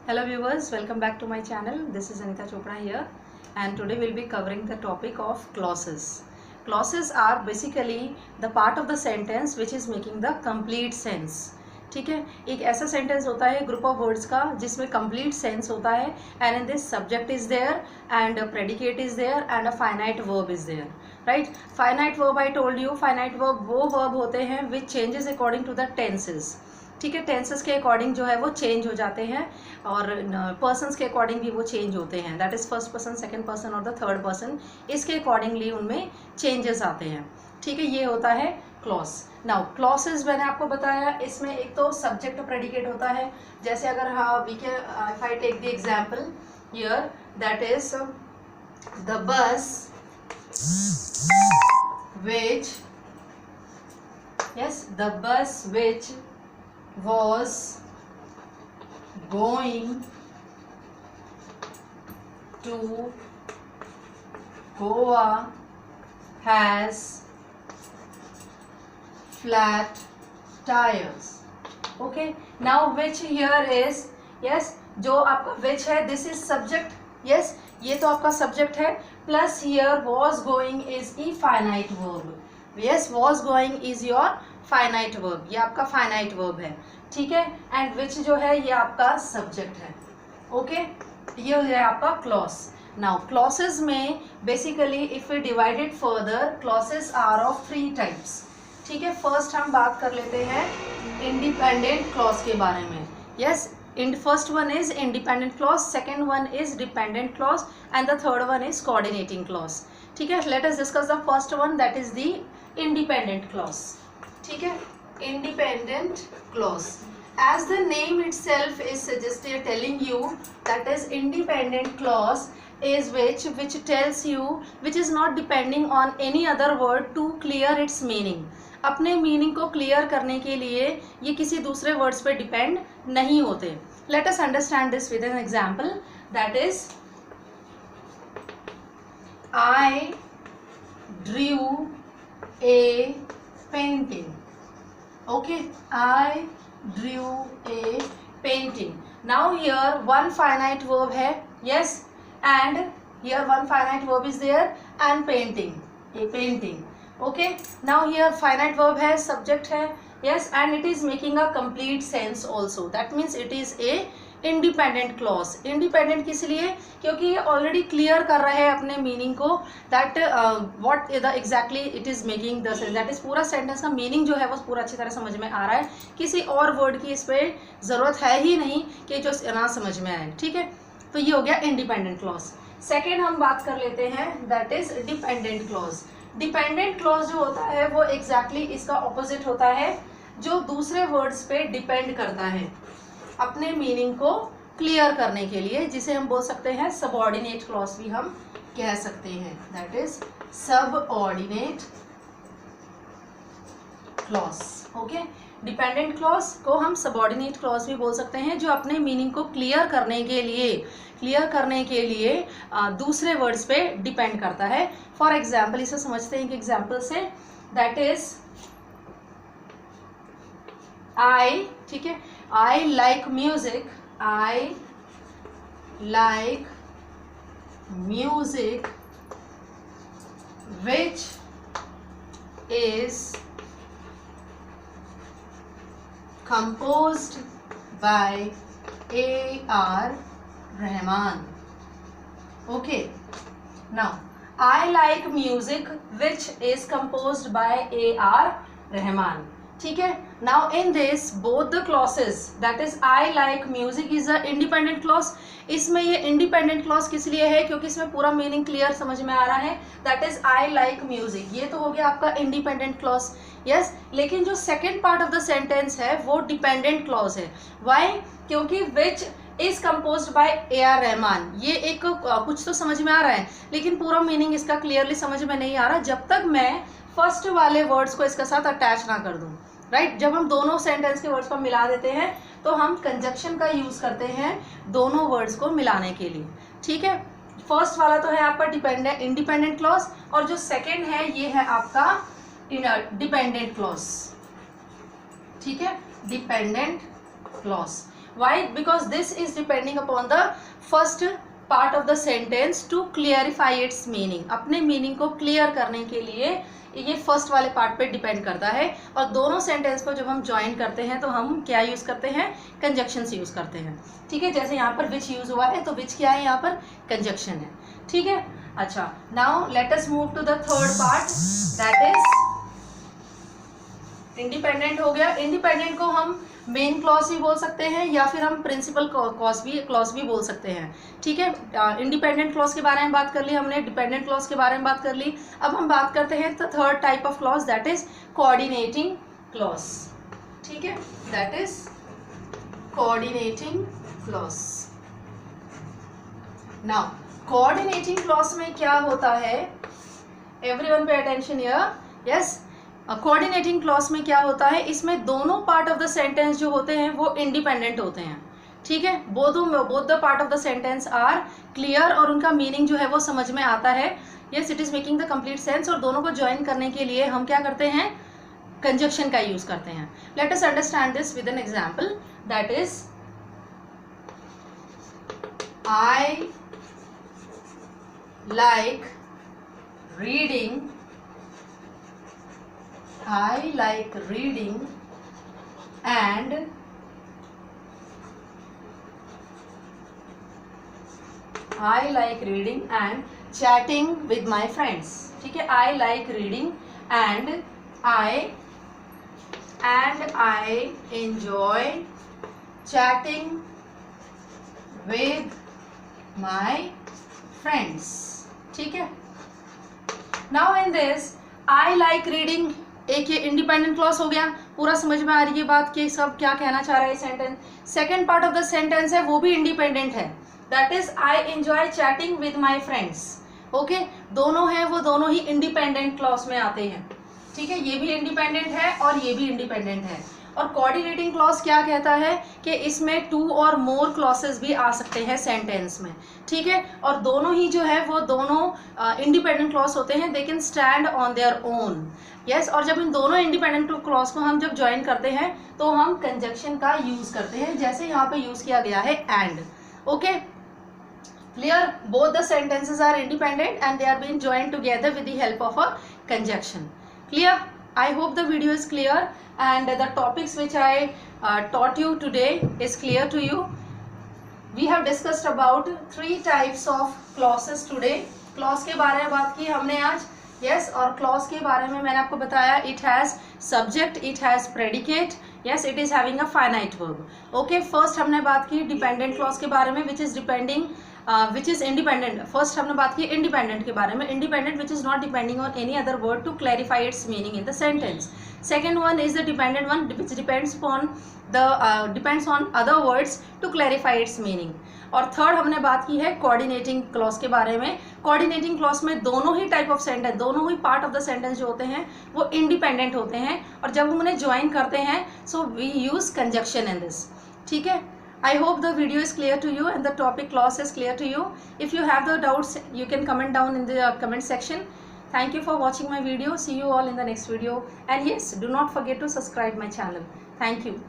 Hello viewers, welcome back to my channel. This is Anita Chopra here and today we'll be covering the topic of clauses. Clauses are basically the part of the sentence which is making the complete sense. ठीक है, एक ऐसा sentence होता है group of words का जिसमें complete sense होता है and in this subject is there and predicate is there and a finite verb is there. Right, finite verb I told you, finite verb वो वर्ब होते हैं which changes according to the tenses. ठीक है, tenses के according जो है वो change हो जाते हैं और पर्सन्स के अकॉर्डिंग भी वो चेंज होते हैं. That is first person, second person और द थर्ड पर्सन, इसके अकॉर्डिंगली उनमें चेंजेस आते हैं. ठीक है, ये होता है क्लॉज. नाउ क्लॉसेज मैंने आपको बताया, इसमें एक तो सब्जेक्ट प्रेडिकेट होता है. जैसे अगर हाँ we can if I take the example here, that is the bus which, yes, the bus which was going to Goa has flat tires. Okay, now which here is, yes, जो आपका which है this is subject. yes, ये तो आपका subject है plus here was going is a finite verb. yes, was going is your finite verb, ये आपका finite verb है. ठीक है, and which जो है ये आपका subject है. ओके, ये है आपका clause. now clauses में basically if we divide it further, clauses are of three types. ठीक है, फर्स्ट हम बात कर लेते हैं इंडिपेंडेंट क्लॉज के बारे में. Yes, in first one is independent clause, second one is dependent clause and the third one is coordinating clause. ठीक है, let us discuss the first one, that is the independent clause. ठीक है, independent clause as the name itself is suggested telling you, that is independent clause is which tells you which is not depending on any other word to clear its meaning. अपने meaning को clear करने के लिए ये किसी दूसरे words पे depend नहीं होते. Let us understand this with an example, that is I drew A painting. Okay, I drew a painting. now here one finite verb है, yes, and here one finite verb is there and painting, a painting. okay, now here finite verb है, subject है, yes, and it is making a complete sense also. that means it is a independent clause. Independent किस लिए? क्योंकि ये already clear कर रहा है अपने मीनिंग को, that what the exactly it is making the sense, that is पूरा सेंटेंस का मीनिंग जो है वो पूरा अच्छी तरह समझ में आ रहा है. किसी और वर्ड की इस पर ज़रूरत है ही नहीं कि जो ना समझ में आए. ठीक है, तो ये हो गया इंडिपेंडेंट क्लॉज. सेकेंड हम बात कर लेते हैं, that is dependent clause. Dependent clause जो होता है वो एग्जैक्टली इसका ऑपोजिट होता है, जो दूसरे वर्ड्स पे डिपेंड करता है अपने मीनिंग को क्लियर करने के लिए, जिसे हम बोल सकते हैं सबऑर्डिनेट क्लॉज भी हम कह सकते हैं. That is subordinate clause. Okay, dependent clause को हम सबऑर्डिनेट क्लॉज भी बोल सकते हैं, जो अपने मीनिंग को क्लियर करने के लिए दूसरे वर्ड्स पे डिपेंड करता है. फॉर एग्जाम्पल इसे समझते हैं कि एग्जाम्पल से, दैट इज आई, ठीक है, I like music. I like music which is composed by A.R. Rahman. Okay. Now, I like music which is composed by A.R. Rahman. ठीक है, now in this both the clauses, that is I like music is a independent clause. इसमें ये independent clause किस लिए है? क्योंकि इसमें पूरा मीनिंग क्लियर समझ में आ रहा है, that is I like music. ये तो हो गया आपका इंडिपेंडेंट क्लॉज. यस, लेकिन जो second part of the sentence है वो डिपेंडेंट क्लॉज है. वाई? क्योंकि which is composed bye A.R. Rahman. ये एक कुछ तो समझ में आ रहा है, लेकिन पूरा मीनिंग इसका क्लियरली समझ में नहीं आ रहा जब तक मैं फर्स्ट वाले वर्ड्स को इसके साथ अटैच ना कर दूं. राइट, जब हम दोनों सेंटेंस के वर्ड्स को मिला देते हैं तो हम कंजक्शन का यूज करते हैं दोनों वर्ड्स को मिलाने के लिए. ठीक है, फर्स्ट वाला तो है आपका इंडिपेंडेंट क्लॉज, और जो सेकेंड है ये है आपका डिपेंडेंट क्लॉज. ठीक है, dependent clause. Why? Because this is depending upon the first part of the sentence to clarify its meaning. अपने मीनिंग को क्लियर करने के लिए ये फर्स्ट वाले पार्ट पे डिपेंड करता है। और दोनों सेंटेंस को जब हम ज्वाइन करते हैं तो हम क्या यूज़ करते हैं? कंजक्शंस यूज़ करते हैं। ठीक है, जैसे यहाँ पर विच यूज़ हुआ है तो विच क्या है? यहाँ पर कंजक्शन है। ठीक है, अच्छा, now let us move to the third part, that is independent हो गया। इंडिपेंडेंट को हम मेन क्लॉज भी बोल सकते हैं या फिर हम प्रिंसिपल क्लॉज भी बोल सकते हैं। ठीक है, इंडिपेंडेंट क्लॉज के बारे में बात कर ली हमने, डिपेंडेंट क्लॉज के बारे में बात कर ली। अब हम बात करते हैं the third type of clause, that is coordinating clause. ठीक है, that is coordinating clause. Now coordinating clause में क्या होता है? Everyone pay attention here. Yes, coordinating clause में क्या होता है? इसमें दोनों पार्ट ऑफ द सेंटेंस जो होते हैं वो इंडिपेंडेंट होते हैं। ठीक है, both the part of the sentence are clear और उनका मीनिंग जो है वो समझ में आता है। Yes, it is making the complete sense. और दोनों को ज्वाइन करने के लिए हम क्या करते हैं? कंजक्शन का यूज करते हैं। Let us understand this with an example, that is I like reading and chatting with my friends. ठीक है, I like reading and I enjoy chatting with my friends. ठीक है, now in this I like reading एक ये independent clause हो गया। पूरा समझ में आ रही है बात कि सब क्या कहना चाह रहा है sentence. Second part of the sentence है वो भी इंडिपेंडेंट है, that is I enjoy chatting with my friends. Okay, दोनों हैं वो दोनों ही इंडिपेंडेंट क्लॉज में आते हैं। ठीक है, ये भी इंडिपेंडेंट है और ये भी इंडिपेंडेंट है। और कोऑर्डिनेटिंग क्लॉज क्या कहता है कि इसमें टू और मोर क्लॉसेस भी आ सकते हैं सेंटेंस में। ठीक है, और दोनों ही जो है वो दोनों इंडिपेंडेंट क्लॉज होते हैं, they can stand on their own. Yes, और जब इन दोनों इंडिपेंडेंट क्लॉज को हम जब ज्वाइन करते हैं तो हम कंजक्शन का यूज करते हैं, जैसे यहाँ पे यूज किया गया है and. Okay, clear? Both the sentences are independent and they are being joined together with the help of a conjunction. Clear? I hope the video is clear and the topics which I taught you today is clear to you. We have discussed about 3 types of clauses today. Clause के बारे में बात की हमने आज. Yes, और clause के बारे में मैंने आपको बताया it has subject, it has predicate. Yes, it is having a finite verb. Okay, first हमने बात की dependent clause के बारे में which is depending which is independent. First हमने बात की independent के बारे में, independent which is not depending on any other word to clarify its meaning in the sentence. Second one is the dependent one which depends on other words to clarify its meaning. और third हमने बात की है coordinating clause के बारे में. Coordinating clause में दोनों ही टाइप ऑफ सेंटेंस, दोनों ही पार्ट ऑफ द सेंटेंस जो होते हैं वो इंडिपेंडेंट होते हैं और जब हम उन्हें ज्वाइन करते हैं so we use conjunction in this. ठीक है, I hope the video is clear to you and the topic clause is clear to you. If you have the doubts, you can comment down in the comment section. Thank you for watching my video. See you all in the next video. And yes, do not forget to subscribe my channel. Thank you.